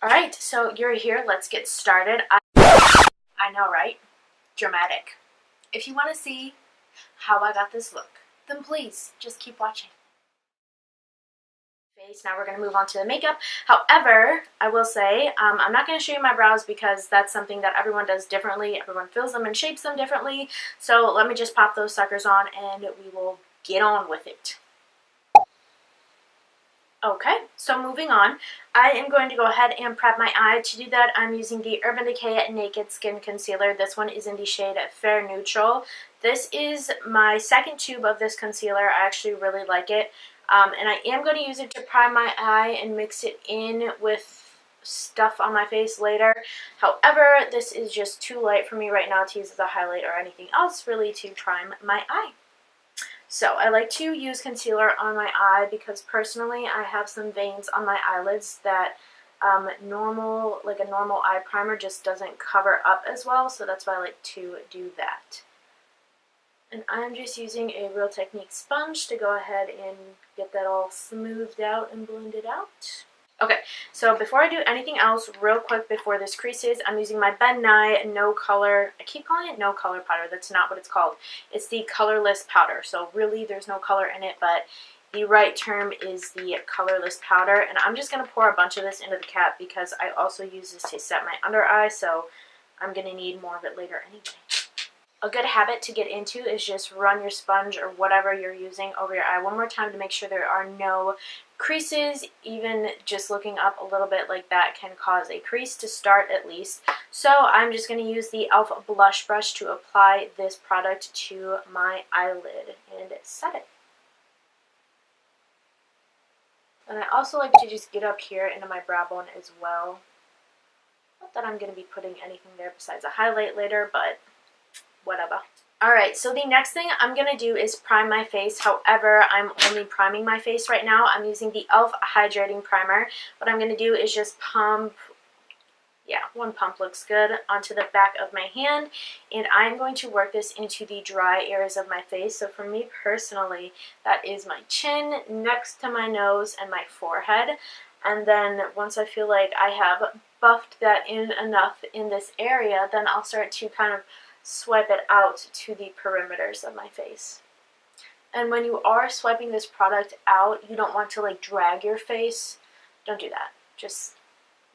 Alright, so you're here. Let's get started. I know, right? Dramatic. If you want to see how I got this look, then please just keep watching. Now we're going to move on to the makeup. However, I will say I'm not going to show you my brows because that's something that everyone does differently. Everyone fills them and shapes them differently. So let me just pop those suckers on and we will get on with it. Okay, so moving on, I am going to go ahead and prep my eye. To do that, I'm using the Urban Decay Naked Skin Concealer. This one is in the shade Fair Neutral. This is my second tube of this concealer. I actually really like it. And I am going to use it to prime my eye and mix it in with stuff on my face later. However, this is just too light for me right now to use as a highlight or anything else really to prime my eye. So I like to use concealer on my eye because personally I have some veins on my eyelids that a normal eye primer just doesn't cover up as well, so that's why I like to do that. And I'm just using a Real Technique sponge to go ahead and get that all smoothed out and blended out. Okay, so before I do anything else, real quick before this creases, I'm using my Ben Nye No Color, I keep calling it No Color powder, that's not what it's called. It's the colorless powder, so really there's no color in it, but the right term is the colorless powder. And I'm just going to pour a bunch of this into the cap because I also use this to set my under eye, so I'm going to need more of it later anyway. A good habit to get into is just run your sponge or whatever you're using over your eye one more time to make sure there are no creases. Even just looking up a little bit like that can cause a crease to start at least. So I'm just going to use the e.l.f. blush brush to apply this product to my eyelid and set it. And I also like to just get up here into my brow bone as well. Not that I'm going to be putting anything there besides a highlight later, but whatever. Alright, so the next thing I'm going to do is prime my face. However, I'm only priming my face right now. I'm using the e.l.f. Hydrating Primer. What I'm going to do is just pump, one pump looks good, onto the back of my hand. And I'm going to work this into the dry areas of my face. So for me personally, that is my chin, next to my nose, and my forehead. And then once I feel like I have buffed that in enough in this area, then I'll start to kind of swipe it out to the perimeters of my face. And when you are swiping this product out, you don't want to like drag your face. Don't do that. Just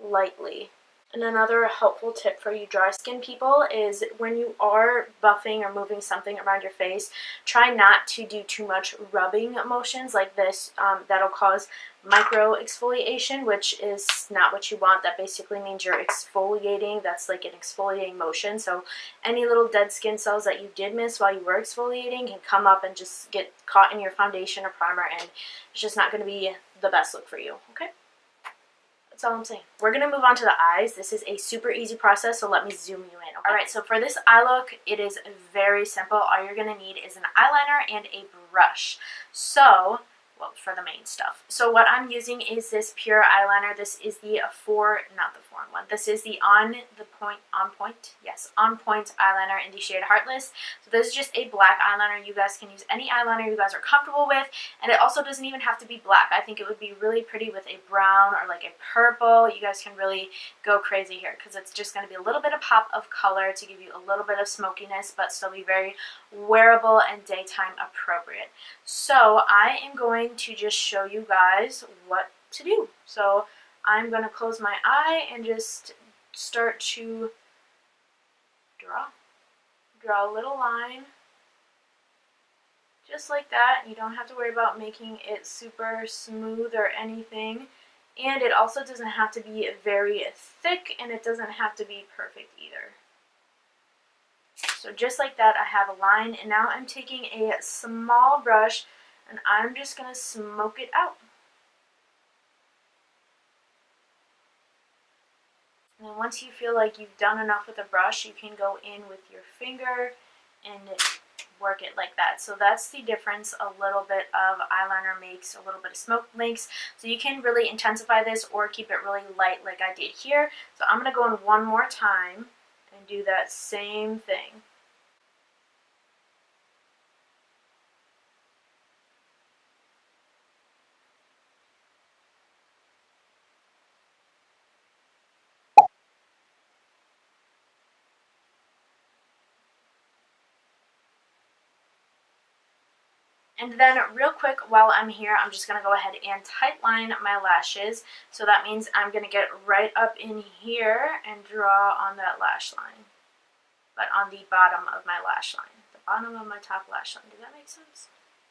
lightly. And another helpful tip for you dry skin people is when you are buffing or moving something around your face, try not to do too much rubbing motions like this. That'll cause micro exfoliation, which is not what you want. That basically means you're exfoliating. That's like an exfoliating motion. So any little dead skin cells that you did miss while you were exfoliating can come up and just get caught in your foundation or primer, and it's just not going to be the best look for you, okay? That's all I'm saying. We're going to move on to the eyes. This is a super easy process, so let me zoom you in. Okay? Alright, so for this eye look, it is very simple. All you're going to need is an eyeliner and a brush. So, well, for the main stuff. So what I'm using is this pure eyeliner. This is the not the 4-in-1. This is the On Point eyeliner in the shade Heartless. So this is just a black eyeliner. You guys can use any eyeliner you guys are comfortable with, and it also doesn't even have to be black. I think it would be really pretty with a brown or like a purple. You guys can really go crazy here because it's just going to be a little bit of pop of color to give you a little bit of smokiness, but still be very wearable and daytime appropriate. So I am going to just show you guys what to do. So I'm going to close my eye and just start to draw a little line just like that. You don't have to worry about making it super smooth or anything, and it also doesn't have to be very thick, and it doesn't have to be perfect either. So just like that, I have a line, and now I'm taking a small brush and I'm just going to smoke it out. And then once you feel like you've done enough with the brush, you can go in with your finger and work it like that. So that's the difference. A little bit of eyeliner makes a little bit of smoke makes. So you can really intensify this or keep it really light like I did here. So I'm going to go in one more time and do that same thing. And then real quick, while I'm here, I'm just going to go ahead and tightline my lashes. So that means I'm going to get right up in here and draw on that lash line. But on the bottom of my lash line. The bottom of my top lash line. Does that make sense?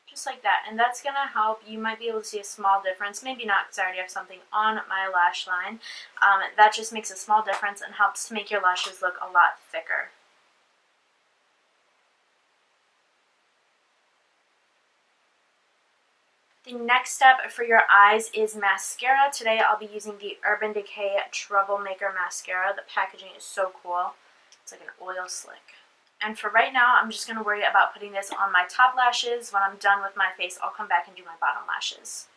Just like that. And that's going to help. You might be able to see a small difference. Maybe not, because I already have something on my lash line. That just makes a small difference and helps to make your lashes look a lot thicker. The next step for your eyes is mascara. Today I'll be using the Urban Decay Troublemaker Mascara. The packaging is so cool. It's like an oil slick. And for right now, I'm just going to worry about putting this on my top lashes. When I'm done with my face, I'll come back and do my bottom lashes.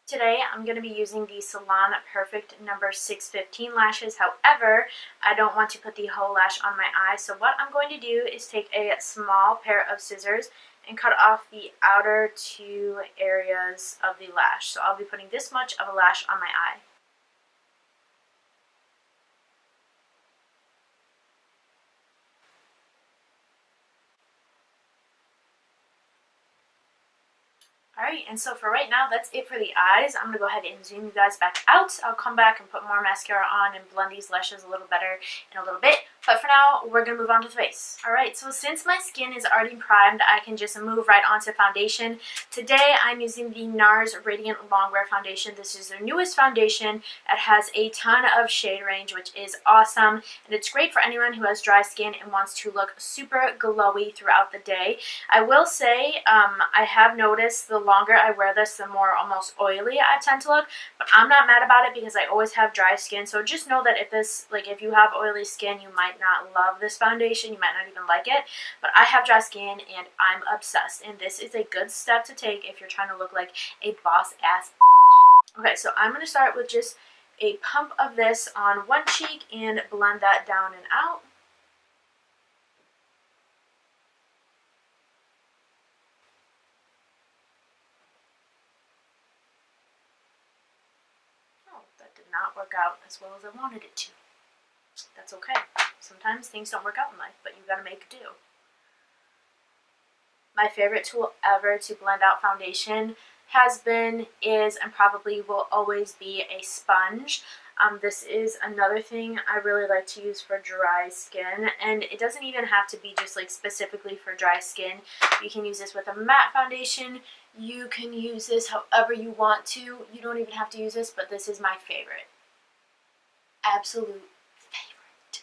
Today, I'm going to be using the Salon Perfect number 615 lashes. However, I don't want to put the whole lash on my eye. So what I'm going to do is take a small pair of scissors and cut off the outer 2 areas of the lash. So I'll be putting this much of a lash on my eye. Alright, and so for right now, that's it for the eyes. I'm going to go ahead and zoom you guys back out. I'll come back and put more mascara on and blend these lashes a little better in a little bit. But for now, we're going to move on to the face. Alright, so since my skin is already primed, I can just move right on to foundation. Today, I'm using the NARS Radiant Longwear Foundation. This is their newest foundation. It has a ton of shade range, which is awesome. And it's great for anyone who has dry skin and wants to look super glowy throughout the day. I will say, I have noticed the longer I wear this, the more almost oily I tend to look. But I'm not mad about it because I always have dry skin. So just know that if you have oily skin, you might not love this foundation. You might not even like it. But I have dry skin and I'm obsessed. And this is a good step to take if you're trying to look like a boss ass. Okay, so I'm going to start with just a pump of this on one cheek and blend that down and out. That did not work out as well as I wanted it to. That's okay. Sometimes things don't work out in life, but you gotta make do. My favorite tool ever to blend out foundation has been, is, and probably will always be a sponge. This is another thing I really like to use for dry skin, and it doesn't even have to be just like specifically for dry skin. You can use this with a matte foundation. You can use this however you want to. You don't even have to use this, but this is my favorite. Absolute favorite.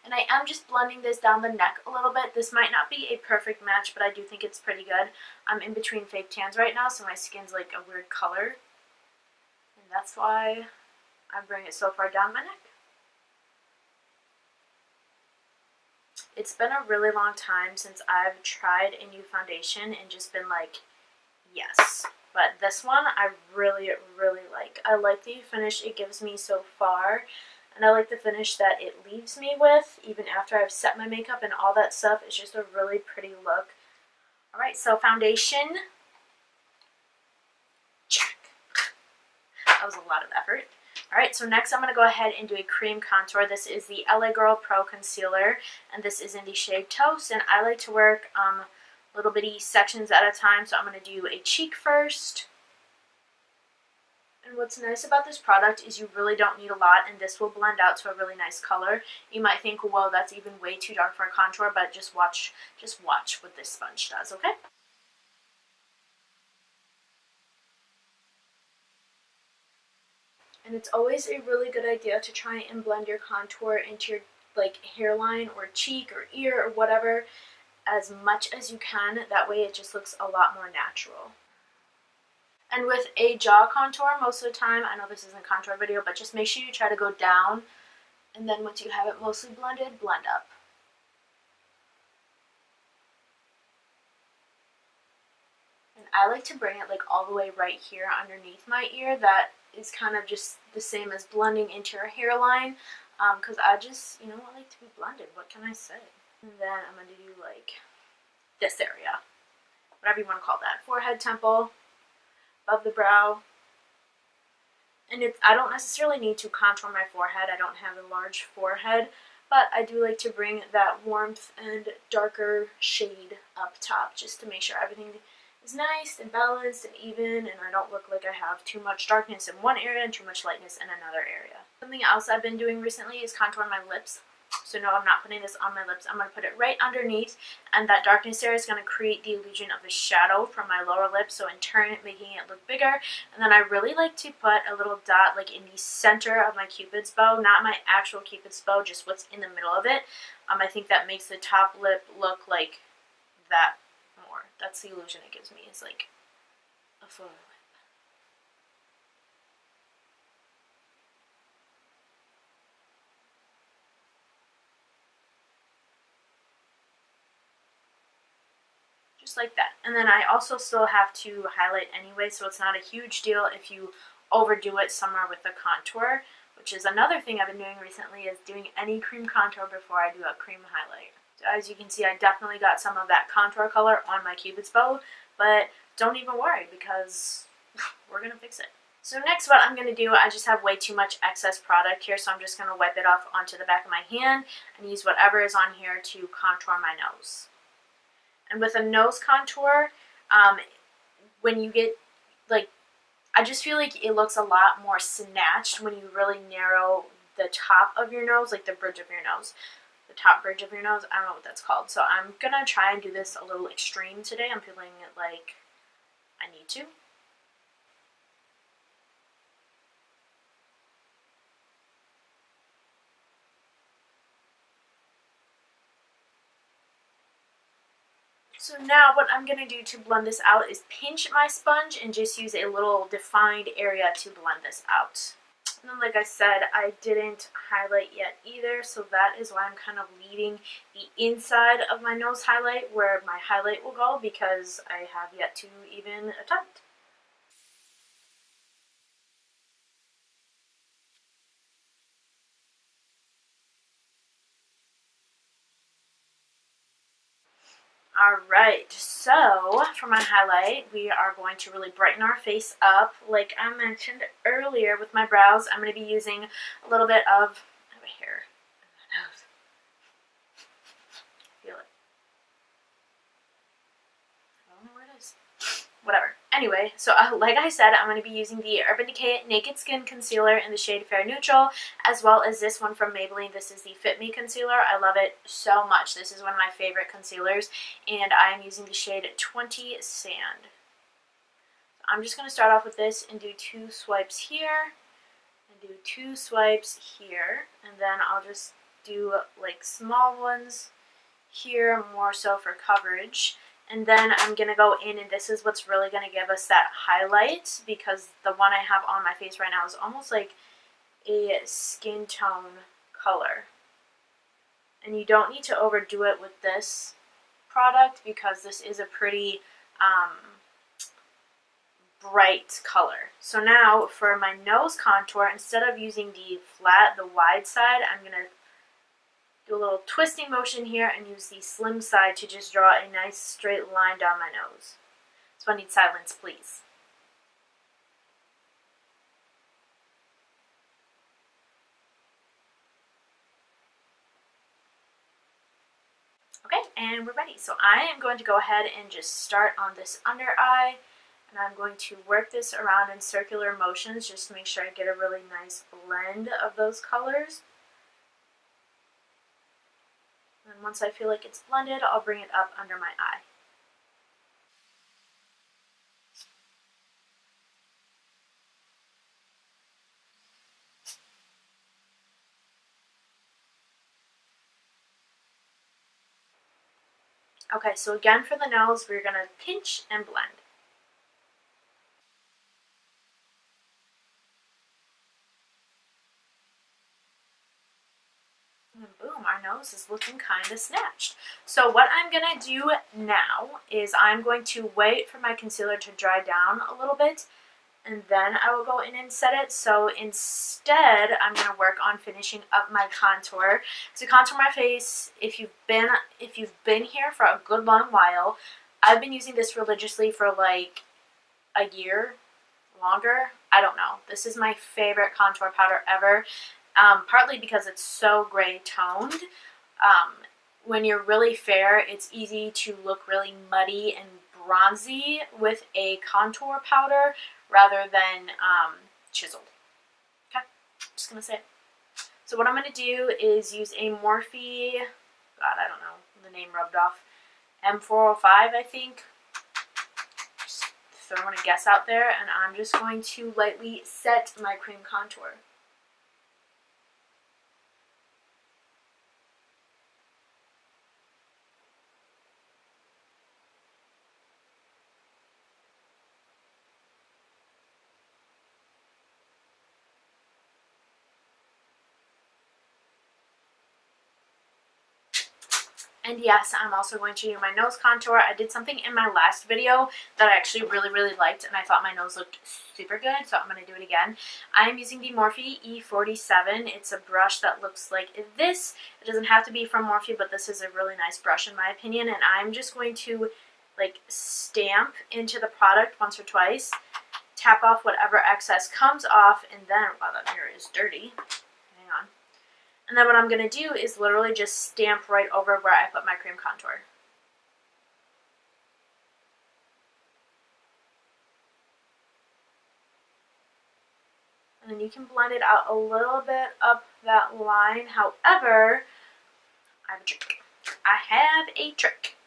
And I am just blending this down the neck a little bit. This might not be a perfect match, but I do think it's pretty good. I'm in between fake tans right now, so my skin's like a weird color. And that's why I bring it so far down my neck. It's been a really long time since I've tried a new foundation and just been like, yes. But this one I really, really like. I like the finish it gives me so far. And I like the finish that it leaves me with, even after I've set my makeup and all that stuff. It's just a really pretty look. Alright, so foundation. Check. That was a lot of effort. Alright, so next I'm going to go ahead and do a cream contour. This is the LA Girl Pro Concealer, and this is in the shade Toast. And I like to work little bitty sections at a time, so I'm going to do a cheek first. And what's nice about this product is you really don't need a lot, and this will blend out to a really nice color. You might think, whoa, that's even way too dark for a contour, but just watch what this sponge does, okay? And it's always a really good idea to try and blend your contour into your like hairline or cheek or ear or whatever as much as you can. That way it just looks a lot more natural. And with a jaw contour, most of the time, I know this isn't a contour video, but just make sure you try to go down, and then once you have it mostly blended, blend up. And I like to bring it like all the way right here underneath my ear. That is kind of just the same as blending into your hairline, because I just, I like to be blended. What can I say? And then I'm going to do like this area, whatever you want to call that. Forehead, temple, above the brow. And I don't necessarily need to contour my forehead. I don't have a large forehead, but I do like to bring that warmth and darker shade up top just to make sure everything is nice and balanced and even, and I don't look like I have too much darkness in one area and too much lightness in another area. Something else I've been doing recently is contouring my lips. So no, I'm not putting this on my lips. I'm going to put it right underneath, and that darkness there is going to create the illusion of a shadow from my lower lip, so in turn making it look bigger. And then I really like to put a little dot like in the center of my Cupid's bow, not my actual Cupid's bow, just what's in the middle of it. I think that makes the top lip look like that more. That's the illusion it gives me. It's like a full lip. Just like that. And then I also still have to highlight anyway, so it's not a huge deal if you overdo it somewhere with the contour, which is another thing I've been doing recently, is doing any cream contour before I do a cream highlight. So as you can see, I definitely got some of that contour color on my Cupid's bow, but don't even worry because we're going to fix it. So next what I'm going to do, I just have way too much excess product here, so I'm just going to wipe it off onto the back of my hand and use whatever is on here to contour my nose. And with a nose contour, when you get, like, I just feel like it looks a lot more snatched when you really narrow the top of your nose, like the bridge of your nose. The top bridge of your nose, I don't know what that's called. So I'm going to try and do this a little extreme today. I'm feeling like I need to. So now what I'm going to do to blend this out is pinch my sponge and just use a little defined area to blend this out. And then like I said, I didn't highlight yet either, so that is why I'm kind of leaving the inside of my nose highlight where my highlight will go, because I have yet to even attempt. Alright, so for my highlight, we are going to really brighten our face up. Like I mentioned earlier with my brows, I'm going to be using a little bit of hair in my nose. Feel it. I don't know where it is. Whatever. Anyway, so like I said, I'm going to be using the Urban Decay Naked Skin Concealer in the shade Fair Neutral, as well as this one from Maybelline. This is the Fit Me Concealer. I love it so much. This is one of my favorite concealers, and I'm using the shade 20 Sand. I'm just going to start off with this and do 2 swipes here, and do 2 swipes here, and then I'll just do like small ones here, more so for coverage. And then I'm going to go in, and this is what's really going to give us that highlight, because the one I have on my face right now is almost like a skin tone color. And you don't need to overdo it with this product, because this is a pretty bright color. So now for my nose contour, instead of using the flat, the wide side, I'm going to do a little twisting motion here and use the slim side to just draw a nice straight line down my nose. So I need silence, please. Okay, and we're ready. So I am going to go ahead and just start on this under eye, and I'm going to work this around in circular motions just to make sure I get a really nice blend of those colors. And once I feel like it's blended, I'll bring it up under my eye. Okay, so again for the nose, we're going to pinch and blend. And boom, our nose is looking kind of snatched. So what I'm going to do now is I'm going to wait for my concealer to dry down a little bit, and then I will go in and set it. So instead, I'm going to work on finishing up my contour. To contour my face, if you've been here for a good long while, I've been using this religiously for like a year, longer. I don't know. This is my favorite contour powder ever. partly because it's so gray toned. When you're really fair, it's easy to look really muddy and bronzy with a contour powder rather than chiseled. Okay, just gonna say it. So what I'm gonna do is use a Morphe, God, I don't know, the name rubbed off, M405, I think. Just throwing a guess out there, and I'm just going to lightly set my cream contour. And yes, I'm also going to do my nose contour. I did something in my last video that I actually really liked, and I thought my nose looked super good, so I'm going to do it again. I am using the Morphe E47. It's a brush that looks like this. It doesn't have to be from Morphe, but this is a really nice brush in my opinion, and I'm just going to like stamp into the product once or twice, tap off whatever excess comes off, and then, wow, that mirror is dirty. Hang on. And then what I'm going to do is literally just stamp right over where I put my cream contour. And then you can blend it out a little bit up that line. However, I have a trick. I have a trick.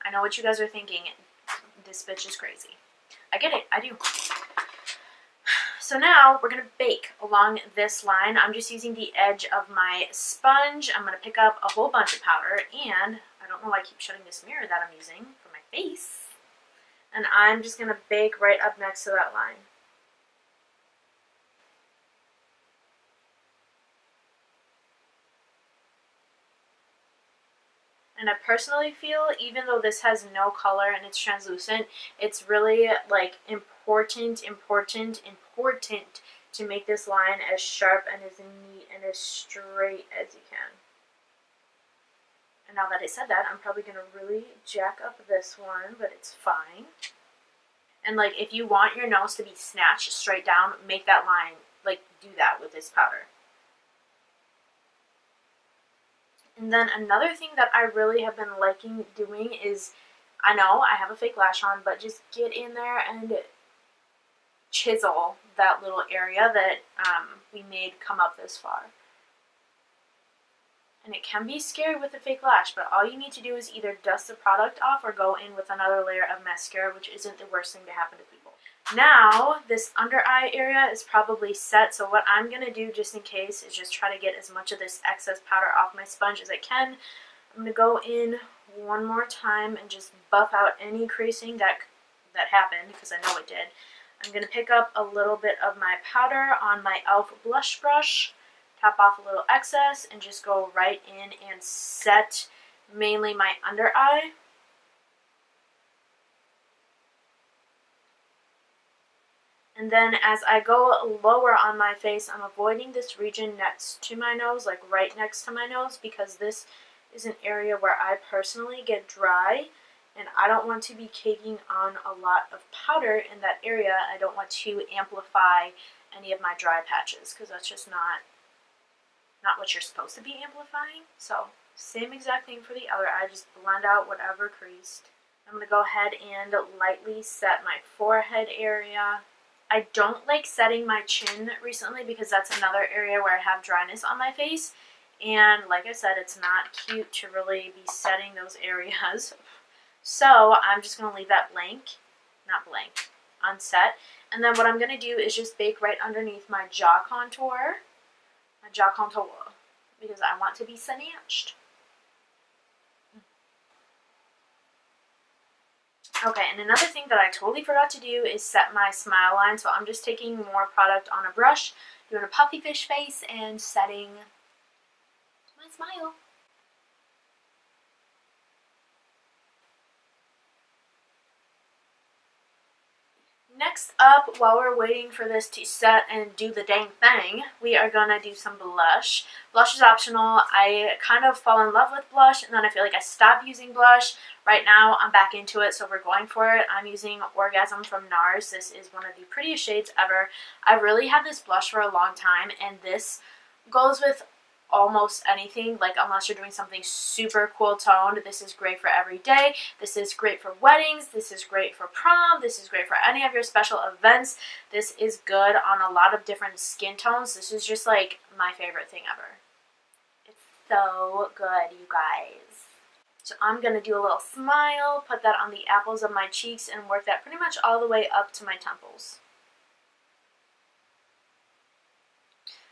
I know what you guys are thinking. This bitch is crazy. I get it. I do. So now we're going to bake along this line. I'm just using the edge of my sponge. I'm going to pick up a whole bunch of powder, and I don't know why I keep shutting this mirror that I'm using for my face. And I'm just going to bake right up next to that line. And I personally feel, even though this has no color and it's translucent, it's really like important to make this line as sharp and as neat and as straight as you can. And now that I said that, I'm probably going to really jack up this one, but it's fine. And like, if you want your nose to be snatched straight down, make that line, like, do that with this powder. And then another thing that I really have been liking doing is, I know I have a fake lash on, but just get in there and chisel that little area that we made come up this far. And it can be scary with a fake lash, but all you need to do is either dust the product off or go in with another layer of mascara, which isn't the worst thing to happen to people. Now, this under eye area is probably set, so what I'm going to do just in case is just try to get as much of this excess powder off my sponge as I can. I'm going to go in one more time and just buff out any creasing that happened, because I know it did. I'm going to pick up a little bit of my powder on my e.l.f. blush brush, tap off a little excess, and just go right in and set mainly my under eye. And then as I go lower on my face, I'm avoiding this region next to my nose, like right next to my nose, because this is an area where I personally get dry, and I don't want to be caking on a lot of powder in that area. I don't want to amplify any of my dry patches, because that's just not what you're supposed to be amplifying. So same exact thing for the other eye, just blend out whatever creased. I'm going to go ahead and lightly set my forehead area. I don't like setting my chin recently because that's another area where I have dryness on my face. And like I said, it's not cute to really be setting those areas. So I'm just going to leave that unset. And then what I'm going to do is just bake right underneath my jaw contour. Because I want to be snatched. Okay, and another thing that I totally forgot to do is set my smile line. So I'm just taking more product on a brush, doing a puffy fish face, and setting my smile. Next up, while we're waiting for this to set and do the dang thing, we are gonna do some blush. Blush is optional. I kind of fall in love with blush, and then I feel like I stopped using blush. Right now, I'm back into it, so we're going for it. I'm using Orgasm from NARS. This is one of the prettiest shades ever. I really had this blush for a long time, and this goes with almost anything, like unless you're doing something super cool toned. This is great for every day. This is great for weddings. This is great for prom. This is great for any of your special events. This is good on a lot of different skin tones. This is just like my favorite thing ever. It's so good, you guys. So I'm gonna do a little smile, put that on the apples of my cheeks, and work that pretty much all the way up to my temples.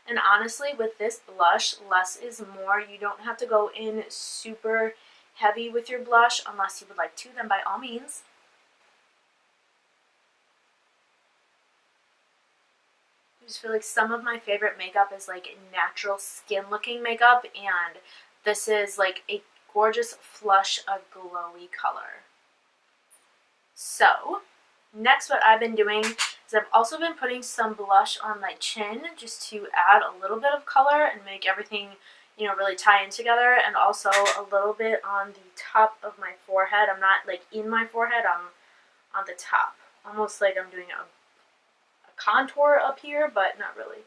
And honestly, with this blush, less is more. You don't have to go in super heavy with your blush unless you would like to, then by all means. I just feel like some of my favorite makeup is like natural skin looking makeup, and this is like a gorgeous flush of glowy color. So next, what I've been doing is I've also been putting some blush on my chin just to add a little bit of color and make everything, you know, really tie in together, and also a little bit on the top of my forehead. I'm not like in my forehead, I'm on the top. Almost like I'm doing a contour up here, but not really.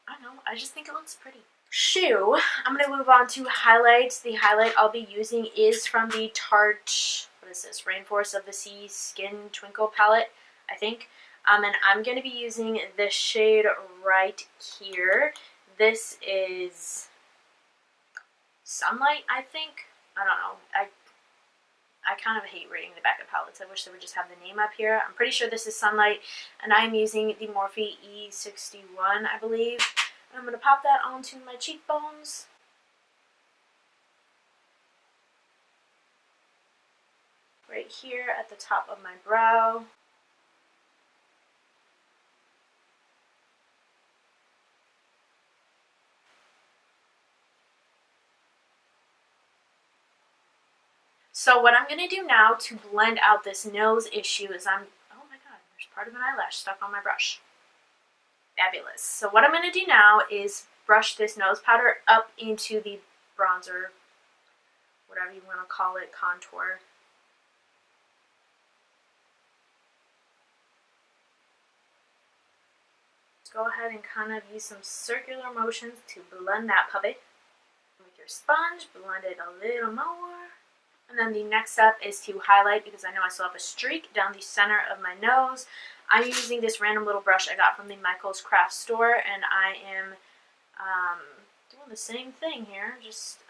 I don't know, I just think it looks pretty. Shoe, I'm going to move on to highlights. The highlight I'll be using is from the Tarte, what is this, Rainforest of the Sea Skin Twinkle palette, I think. And I'm going to be using this shade right here. This is Sunlight, I think. I don't know. I kind of hate reading the back of palettes. I wish they would just have the name up here. I'm pretty sure this is Sunlight, and I'm using the Morphe E61, I believe. And I'm going to pop that onto my cheekbones. Right here at the top of my brow. So what I'm going to do now to blend out this nose issue is oh my god, there's part of an eyelash stuck on my brush. Fabulous. So what I'm going to do now is brush this nose powder up into the bronzer, whatever you want to call it, contour. Let's go ahead and kind of use some circular motions to blend that puppy. With your sponge, blend it a little more. And then the next step is to highlight, because I know I still have a streak down the center of my nose. I'm using this random little brush I got from the Michael's Craft store, and I am doing the same thing here.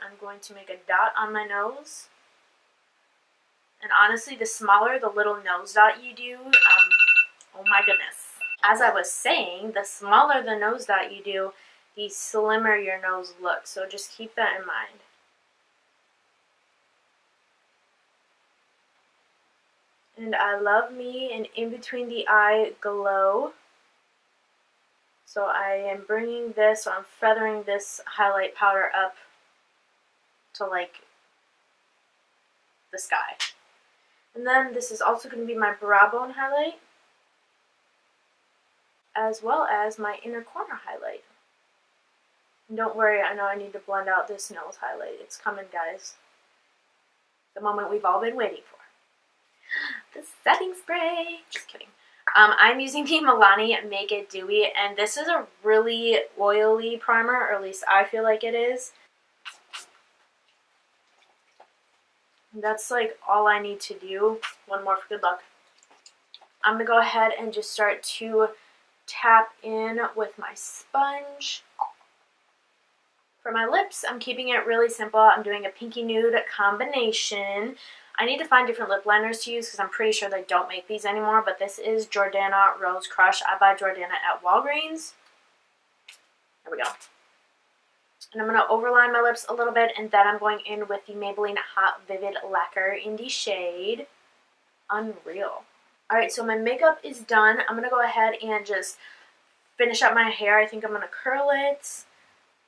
I'm going to make a dot on my nose. And honestly, the smaller the little nose dot you do, oh my goodness. As I was saying, the smaller the nose dot you do, the slimmer your nose looks. So just keep that in mind. And I love me an in between the eye glow. So I am bringing this, or I'm feathering this highlight powder up to like the sky. And then this is also going to be my brow bone highlight, as well as my inner corner highlight. And don't worry, I know I need to blend out this nose highlight. It's coming, guys. The moment we've all been waiting for. The setting spray. Just kidding. I'm using the Milani Make It Dewy, and this is a really oily primer, or at least I feel like it is. And that's like all I need to do. One more for good luck. I'm going to go ahead and just start to tap in with my sponge. For my lips, I'm keeping it really simple. I'm doing a pinky nude combination. I need to find different lip liners to use because I'm pretty sure they don't make these anymore, but this is Jordana Rose Crush. I buy Jordana at Walgreens. There we go. And I'm going to overline my lips a little bit, and then I'm going in with the Maybelline Hot Vivid Lacquer in the shade Unreal. Alright, so my makeup is done. I'm going to go ahead and just finish up my hair. I think I'm going to curl it,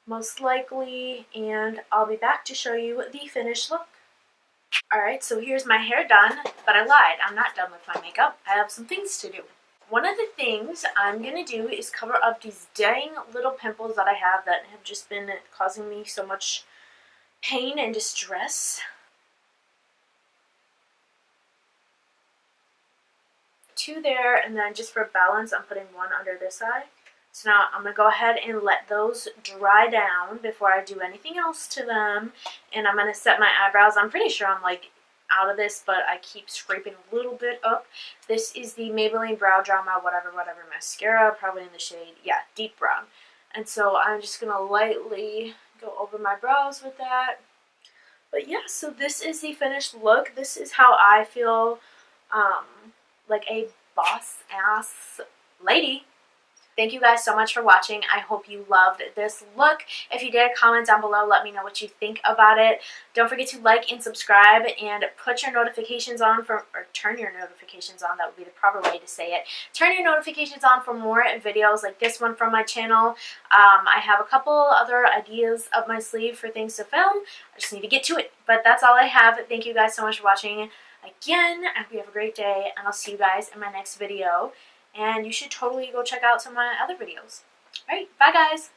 most likely, and I'll be back to show you the finished look. Alright, so here's my hair done, but I lied. I'm not done with my makeup. I have some things to do. One of the things I'm going to do is cover up these dang little pimples that I have that have just been causing me so much pain and distress. 2 there, and then just for balance, I'm putting 1 under this eye. So now I'm going to go ahead and let those dry down before I do anything else to them. And I'm going to set my eyebrows. I'm pretty sure I'm like out of this, but I keep scraping a little bit up. This is the Maybelline Brow Drama whatever mascara, probably in the shade, yeah, Deep Brown. And so I'm just going to lightly go over my brows with that. But yeah, so this is the finished look. This is how I feel like a boss-ass lady. Thank you guys so much for watching. I hope you loved this look. If you did, comment down below. Let me know what you think about it. Don't forget to like and subscribe and put your notifications on or turn your notifications on. That would be the proper way to say it. Turn your notifications on for more videos like this one from my channel. I have a couple other ideas up my sleeve for things to film. I just need to get to it. But that's all I have. Thank you guys so much for watching. Again, I hope you have a great day, and I'll see you guys in my next video. And you should totally go check out some of my other videos. Alright, bye guys!